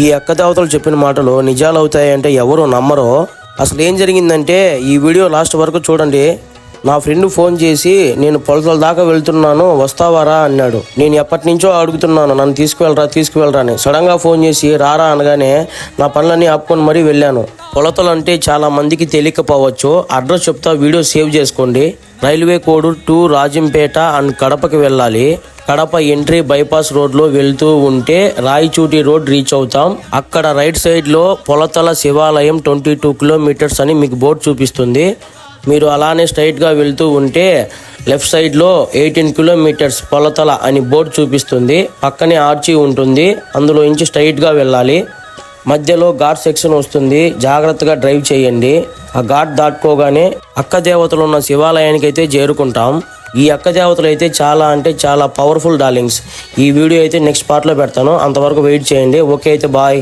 ఈ అక్కదేవతలు చెప్పిన మాటలు నిజాలు అవుతాయంటే ఎవరు నమ్మరో. అసలు ఏం జరిగిందంటే ఈ వీడియో లాస్ట్ వరకు చూడండి. నా ఫ్రెండ్ ఫోన్ చేసి నేను పొలతల దాకా వెళ్తున్నాను వస్తావారా అన్నాడు. నేను ఎప్పటి నుంచో అడుగుతున్నాను నన్ను తీసుకువెళ్ళరా అని. సడన్ గా ఫోన్ చేసి రారా అనగానే నా పనులన్నీ ఆపుకొని మరీ వెళ్ళాను. పొలతలు అంటే చాలా మందికి తెలియకపోవచ్చు. అడ్రస్ చెప్తా, వీడియో సేవ్ చేసుకోండి. రైల్వే కోడ్ 2 రాజంపేట అండ్ కడపకి వెళ్ళాలి. కడప ఎంట్రీ బైపాస్ రోడ్ లో వెళ్తూ ఉంటే రాయచూటి రోడ్ రీచ్ అవుతాం. అక్కడ రైట్ సైడ్ లో పొలతల శివాలయం 22 కిలోమీటర్స్ అని మీకు బోర్డు చూపిస్తుంది. మీరు అలానే స్ట్రైట్ గా వెళ్తూ ఉంటే లెఫ్ట్ సైడ్ లో 18 కిలోమీటర్స్ పొలతల అని బోర్డు చూపిస్తుంది. పక్కనే ఆర్చి ఉంటుంది, అందులో నుంచి స్ట్రైట్ గా వెళ్ళాలి. మధ్యలో ఘాట్ సెక్షన్ వస్తుంది, జాగ్రత్తగా డ్రైవ్ చేయండి. ఆ ఘాట్ దాటుకోగానే అక్క దేవతలు ఉన్న శివాలయానికి అయితే చేరుకుంటాం. ఈ అక్క దేవతలు అయితే చాలా అంటే చాలా పవర్ఫుల్ డార్లింగ్స్. ఈ వీడియో అయితే నెక్స్ట్ పార్ట్లో పెడతాను, అంతవరకు వెయిట్ చేయండి. ఓకే అయితే బాయ్.